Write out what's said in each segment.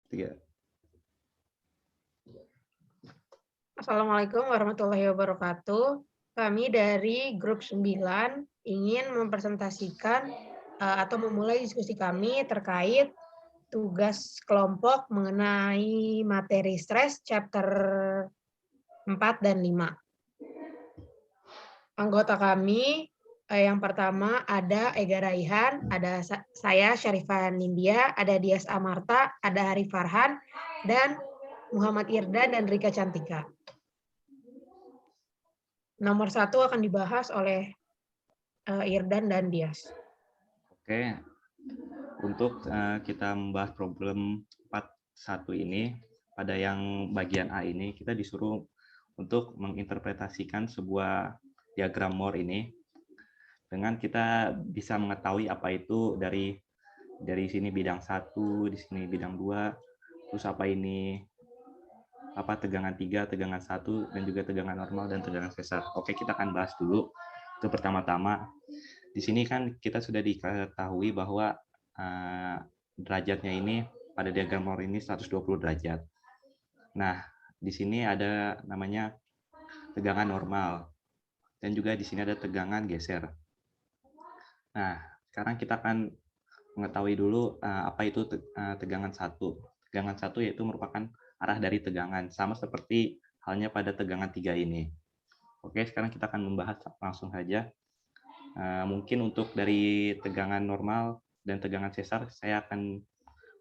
3. Assalamualaikum warahmatullahi wabarakatuh. Kami dari grup 9 ingin mempresentasikan atau memulai diskusi kami terkait tugas kelompok mengenai materi stres chapter 4 dan 5. Anggota kami yang pertama ada Ega Raihan, ada saya Syarifah Nindya, ada Dias Amarta, ada Hari Farhan, dan Muhammad Irdan dan Rika Cantika. Nomor 1 akan dibahas oleh Irdan dan Dias. Oke, untuk kita membahas problem 4.1 ini, pada yang bagian A ini, kita disuruh untuk menginterpretasikan sebuah diagram Moore ini, dengan kita bisa mengetahui apa itu dari sini bidang 1, di sini bidang 2, terus apa ini, tegangan 3, tegangan 1, dan juga tegangan normal dan tegangan sesar. Oke, kita akan bahas dulu. Itu pertama-tama, di sini kan kita sudah diketahui bahwa derajatnya ini pada diagram Moore ini 120 derajat. Nah, di sini ada namanya tegangan normal, dan juga di sini ada tegangan geser. Nah, sekarang kita akan mengetahui dulu apa itu tegangan 1. Tegangan 1 yaitu merupakan arah dari tegangan, sama seperti halnya pada tegangan 3 ini. Oke, sekarang kita akan membahas langsung saja. Mungkin untuk dari tegangan normal dan tegangan sesar, saya akan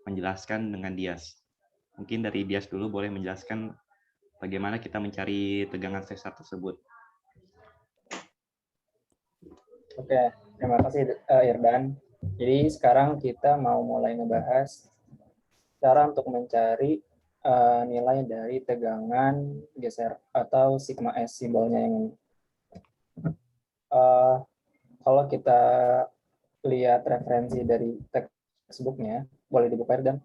menjelaskan dengan Dias. Mungkin dari Dias dulu boleh menjelaskan bagaimana kita mencari tegangan sesar tersebut. Oke, terima kasih Irdan. Jadi sekarang kita mau mulai ngebahas cara untuk mencari nilai dari tegangan geser atau sigma S simbolnya yang ini. Kalau kita lihat referensi dari textbooknya, boleh dibuka Irdan.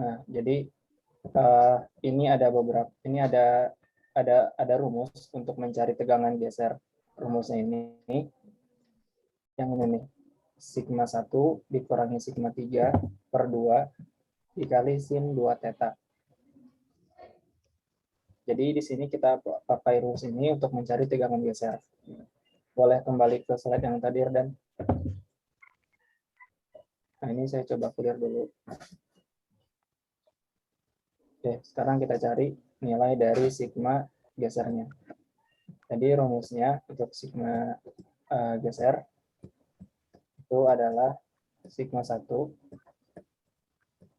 Nah, jadi ini ada rumus untuk mencari tegangan geser. Rumusnya ini yang ini nih. Sigma 1 dikurangi sigma 3 per 2 dikali sin 2 theta. Jadi di sini kita pakai rumus ini untuk mencari tegangan geser. Boleh kembali ke slide yang tadi, dan nah ini saya coba clear dulu. Oke, sekarang kita cari nilai dari sigma gesernya. Jadi rumusnya untuk sigma geser itu adalah sigma 1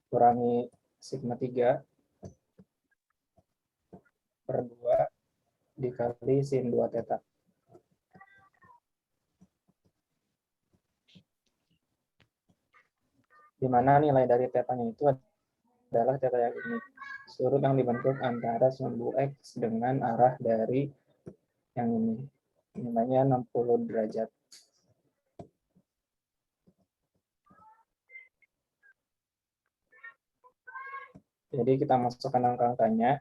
kurangi sigma 3 per 2 dikali sin 2 theta. Di mana nilai dari tetanya itu adalah theta yang ini. Surut yang dibentuk antara sumbu X dengan arah dari yang ini. Nilainya 60 derajat. Jadi kita masukkan angka-angkanya.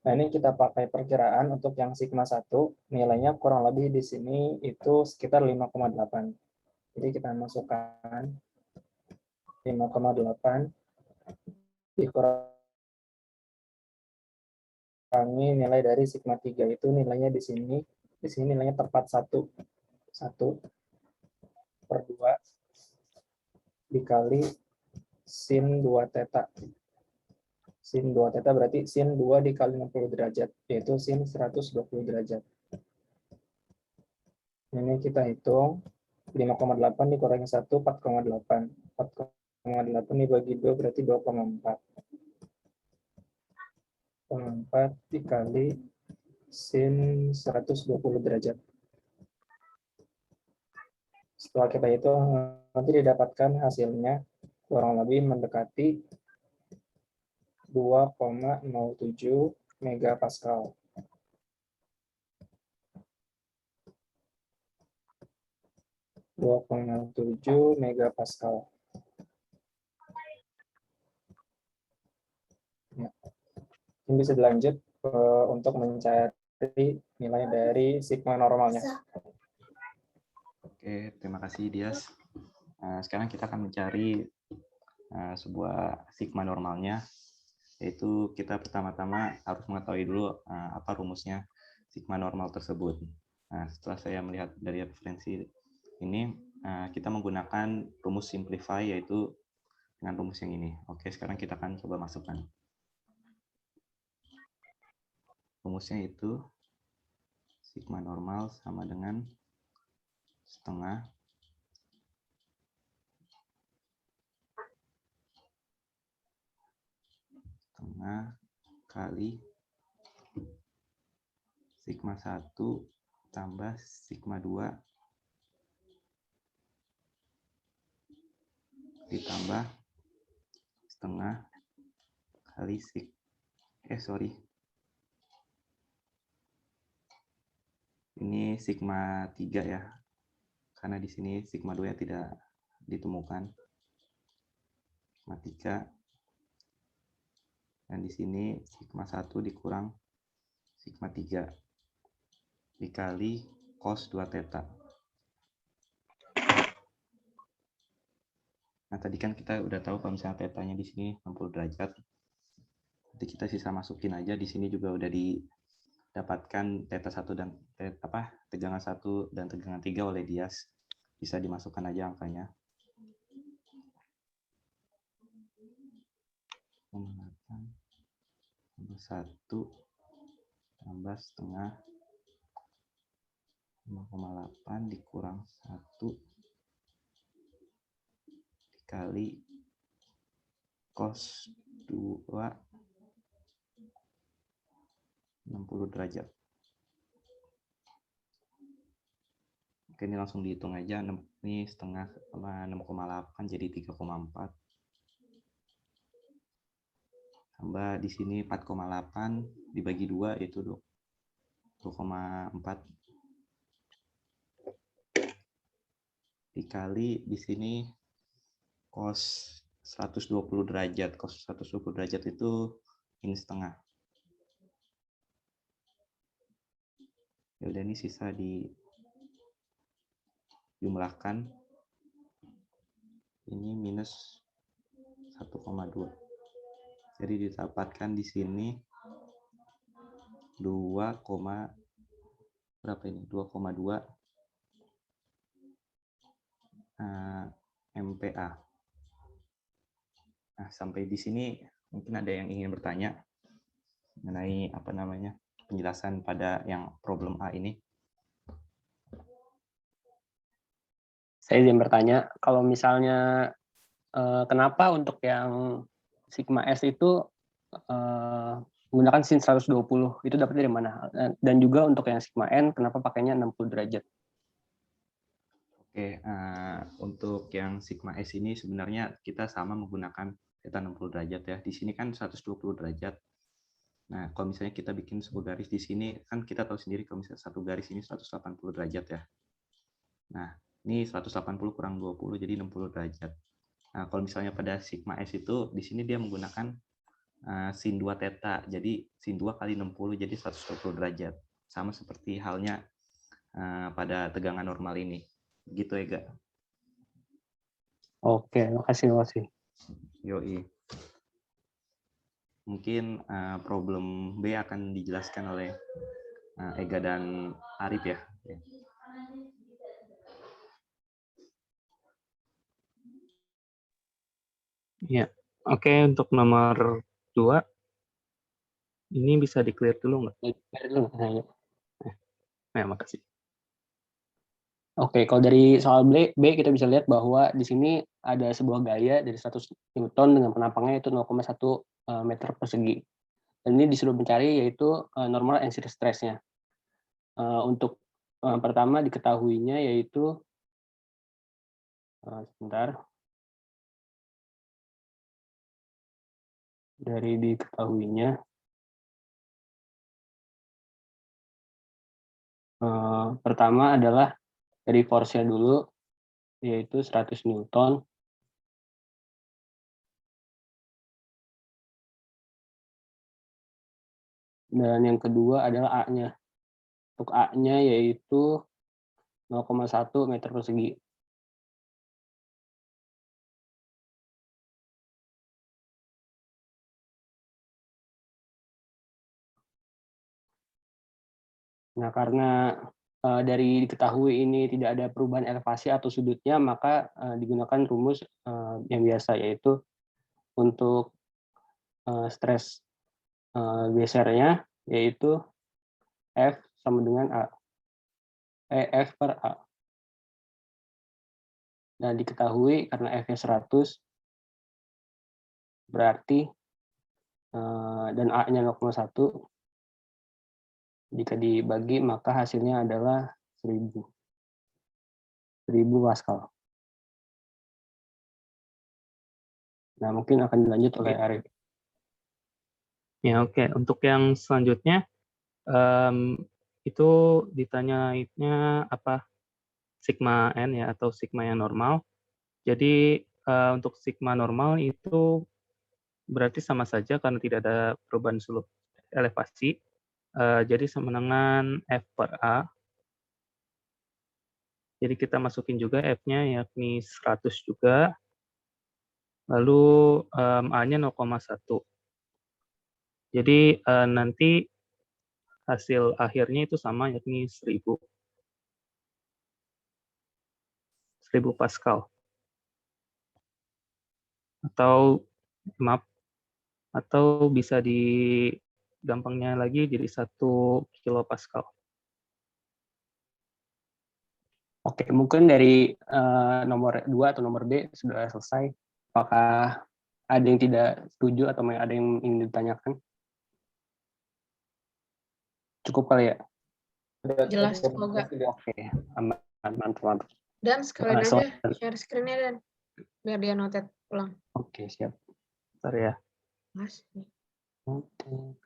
Nah, ini kita pakai perkiraan untuk yang sigma 1, nilainya kurang lebih di sini itu sekitar 5,8. Jadi kita masukkan 5,8 dikurangi nilai dari sigma 3 itu nilainya di sini nilainya tepat 1 per 2 dikali sin 2 theta. Sin 2 theta berarti sin 2 dikali 60 derajat, yaitu sin 120 derajat. Ini kita hitung, 5,8 dikurangi 1, 4,8. 4,8 dibagi 2 berarti 2,4. 4 dikali sin 120 derajat. Setelah kita hitung, nanti didapatkan hasilnya kurang lebih mendekati 2,07 megapascal. 2,07 megapascal. Ya. Ini bisa dilanjut untuk mencari nilai dari sigma normalnya. Oke, terima kasih Dias. Sekarang kita akan mencari sebuah sigma normalnya, yaitu kita pertama-tama harus mengetahui dulu apa rumusnya sigma normal tersebut. Nah, setelah saya melihat dari referensi ini, kita menggunakan rumus simplify, yaitu dengan rumus yang ini. Oke, sekarang kita akan coba masukkan. Rumusnya itu sigma normal sama dengan setengah kali sigma 1 tambah sigma 2 ditambah setengah kali ini sigma 3 ya, karena di sini sigma 2 tidak ditemukan. Sigma 3, dan di sini sigma 1 dikurang sigma 3 dikali cos 2 theta. Nah, tadi kan kita udah tahu kalau misalnya tetanya di sini 60 derajat. Nanti kita sisa masukin aja, di sini juga udah didapatkan theta 1 dan tegangan 1 dan tegangan 3 oleh Dias. Bisa dimasukkan aja angkanya. 1 tambah setengah 5,8 dikurang 1 dikali cos 2 60 derajat. Oke, ini langsung dihitung aja. Ini setengah 6,8 jadi 3,4. Tambah di sini 4,8 dibagi 2 yaitu 2,4 dikali di sini cos 120 derajat. Cos 120 derajat itu ini setengah. Ya udah, ini sisa dijumlahkan. Ini minus 1,2. Jadi didapatkan di sini 2,2 MPa. Nah, sampai di sini mungkin ada yang ingin bertanya mengenai penjelasan pada yang problem A ini. Saya izin bertanya, kalau misalnya kenapa untuk yang sigma S itu menggunakan sin 120, itu dapat dari mana? Dan juga untuk yang sigma N, kenapa pakainya 60 derajat? Oke, untuk yang sigma S ini sebenarnya kita sama menggunakan theta 60 derajat ya. Di sini kan 120 derajat. Nah, kalau misalnya kita bikin sebuah garis di sini, kan kita tahu sendiri kalau misalnya satu garis ini 180 derajat ya. Nah, ini 180 kurang 20 jadi 60 derajat. Nah, kalau misalnya pada sigma S itu, di sini dia menggunakan sin 2 theta. Jadi sin 2 kali 60 jadi 120 derajat. Sama seperti halnya pada tegangan normal ini. Gitu ya, Ga? Oke, makasih. Yoi. Mungkin problem B akan dijelaskan oleh Ega dan Arif ya. Ya, oke, untuk nomor 2 ini bisa di-clear dulu nggak? Nah, makasih. Oke, kalau dari soal B kita bisa lihat bahwa di sini ada sebuah gaya dari 100 Newton dengan penampangnya itu 0,1 meter persegi. Dan ini disuruh mencari yaitu normal and shear stress-nya. Untuk pertama diketahuinya yaitu sebentar. Dari diketahuinya pertama adalah dari force-nya dulu, yaitu 100 Newton. Dan yang kedua adalah A-nya. Untuk A-nya yaitu 0,1 meter persegi. Nah, karena dari diketahui ini tidak ada perubahan elevasi atau sudutnya, maka digunakan rumus yang biasa, yaitu untuk stres gesernya, yaitu F sama dengan A. F per A. Dan diketahui karena F-nya 100, berarti dan A-nya 0,1, jika dibagi maka hasilnya adalah 1000 Pascal. Nah, mungkin akan dilanjut oleh Arif. Ya, oke. Untuk yang selanjutnya, itu ditanyainnya apa? Sigma N ya, atau sigma yang normal. Jadi, untuk sigma normal itu berarti sama saja karena tidak ada perubahan slope elevasi. Jadi sama dengan F per A. Jadi kita masukin juga F-nya yakni 100 juga. Lalu A-nya 0,1. Jadi nanti hasil akhirnya itu sama yakni 1000 Pascal. Atau maaf, atau bisa gampangnya lagi jadi 1 kilopascal. Oke, mungkin dari nomor 2 atau nomor B sudah selesai. Apakah ada yang tidak setuju atau ada yang ingin ditanyakan? Cukup kali ya? Jelas, semoga. Oke, mantap. Dan sekalian aja share screen-nya, Dan. Biar dia notet ulang. Oke, siap. Bentar ya. Mas. Oke.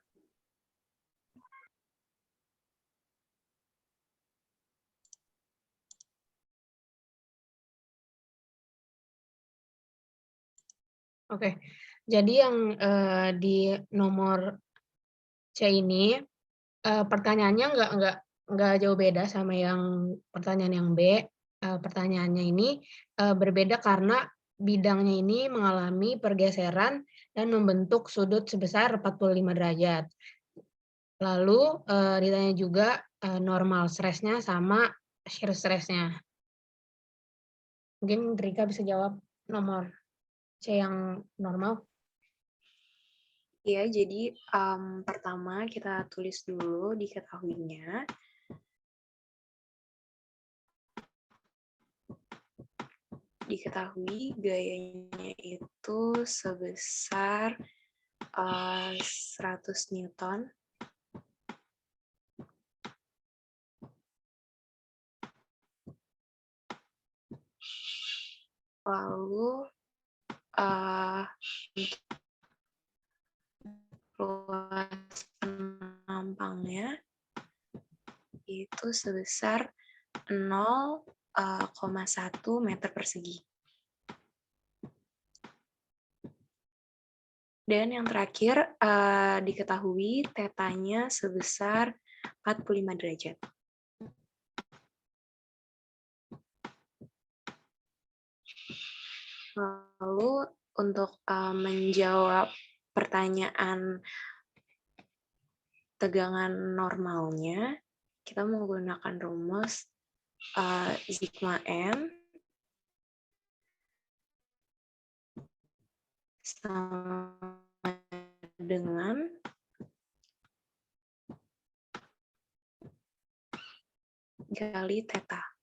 Oke, jadi yang di nomor C ini pertanyaannya nggak jauh beda sama yang pertanyaan yang B. Pertanyaannya ini berbeda karena bidangnya ini mengalami pergeseran dan membentuk sudut sebesar 45 derajat. Lalu ditanya juga normal stress-nya sama shear stress-nya. Mungkin Rika bisa jawab nomor C yang normal. Ya, jadi pertama kita tulis dulu diketahuinya. Diketahui gayanya itu sebesar 100 Newton. Lalu luas penampangnya itu sebesar 0,1 meter persegi. Dan yang terakhir diketahui tetanya sebesar 45 derajat. Lalu untuk menjawab pertanyaan tegangan normalnya, kita menggunakan rumus sigma N sama dengan kali theta.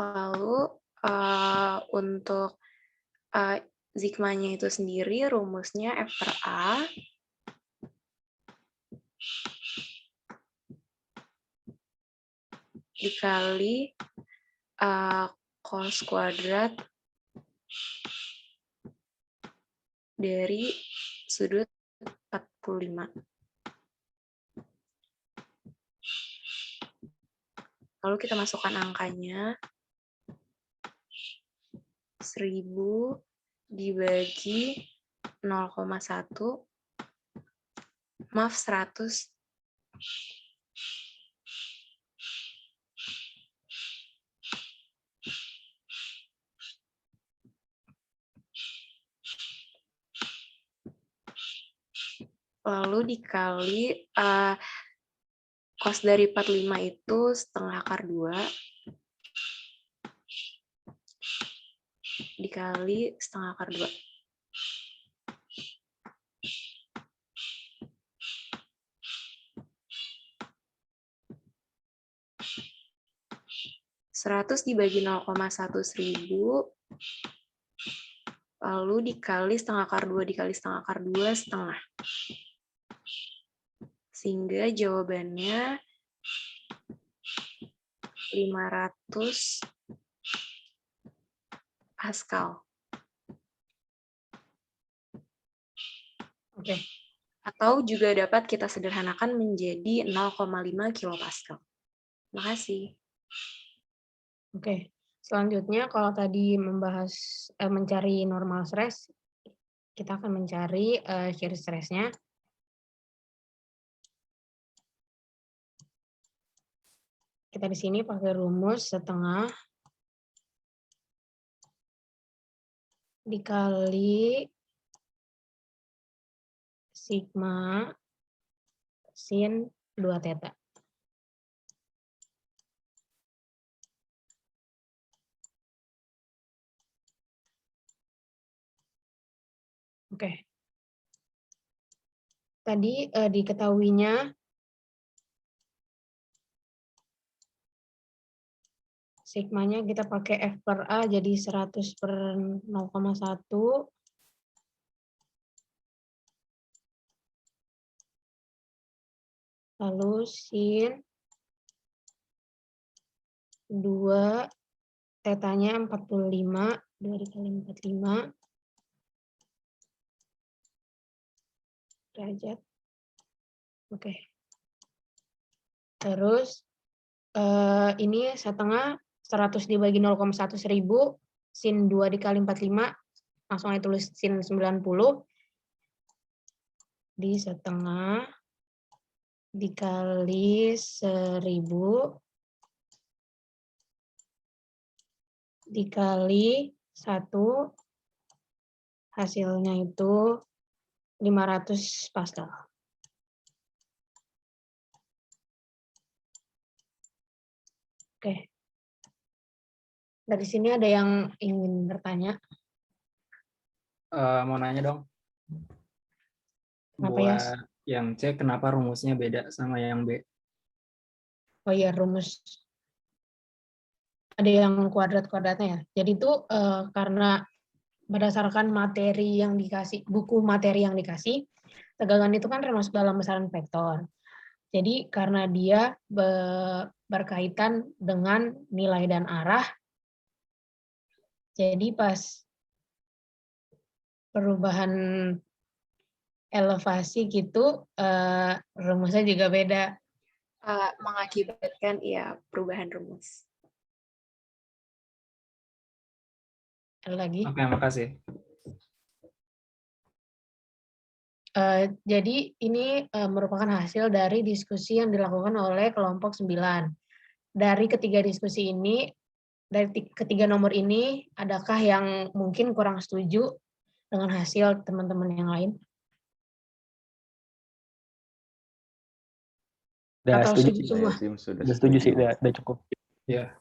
Lalu untuk sigmanya itu sendiri rumusnya F per A dikali cos kuadrat dari sudut 45. Lalu kita masukkan angkanya. 1000 dibagi 0,1. Maaf, 100. Lalu dikali cos dari 45 itu setengah akar 2 dikali setengah akar 2. Seratus dibagi 0,1 1000, lalu dikali setengah akar 2 dikali setengah akar 2 setengah. Sehingga jawabannya 500 Pascal. Oke. Atau juga dapat kita sederhanakan menjadi 0,5 kilopascal. Terima kasih. Oke. Selanjutnya kalau tadi membahas mencari normal stress, kita akan mencari shear stress-nya. Kita di sini pakai rumus setengah dikali sigma sin 2 theta. Oke. Tadi diketahuinya sigmanya kita pakai F per A jadi 100 per 0,1. Lalu sin 2 tetanya 45, 2 dikali 45 derajat. Oke. Terus ini setengah 100 dibagi 0,1 1000, sin 2 dikali 45, langsung aja tulis sin 90, di setengah dikali 1000 dikali 1, hasilnya itu 500 Pascal. Oke. Dari sini ada yang ingin bertanya? Mau nanya dong. Kenapa ya? Buat yang C, kenapa rumusnya beda sama yang B? Oh iya, rumus. Ada yang kuadrat-kuadratnya ya. Jadi itu karena berdasarkan materi yang dikasih, buku materi yang dikasih, tegangan itu kan termasuk dalam besaran vektor. Jadi karena dia berkaitan dengan nilai dan arah, jadi pas perubahan elevasi gitu, rumusnya juga beda. Mengakibatkan ya perubahan rumus. Ada lagi? Oke, makasih. Jadi ini merupakan hasil dari diskusi yang dilakukan oleh kelompok 9. Dari ketiga diskusi ini, dari ketiga nomor ini, adakah yang mungkin kurang setuju dengan hasil teman-teman yang lain? Atau setuju semua? Sudah setuju sih, udah cukup. Ya.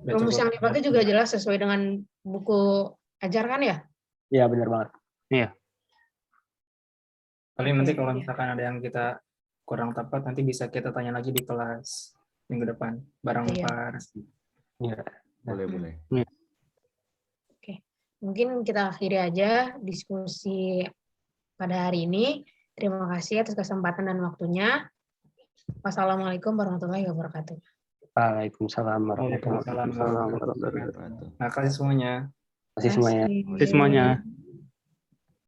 Rumus yang dipakai juga jelas sesuai dengan buku ajar kan ya? Iya, benar banget. Iya. Paling nanti kalau misalkan ada yang kita kurang tepat, nanti bisa kita tanya lagi di kelas minggu depan bareng Pak Reski. Iya. Boleh. Oke. Mungkin kita akhiri aja diskusi pada hari ini. Terima kasih atas kesempatan dan waktunya. Wassalamualaikum warahmatullahi wabarakatuh. Waalaikumsalam warahmatullahi wabarakatuh. Terima kasih semuanya. Terima kasih semuanya. Terima kasih. Terima kasih semuanya.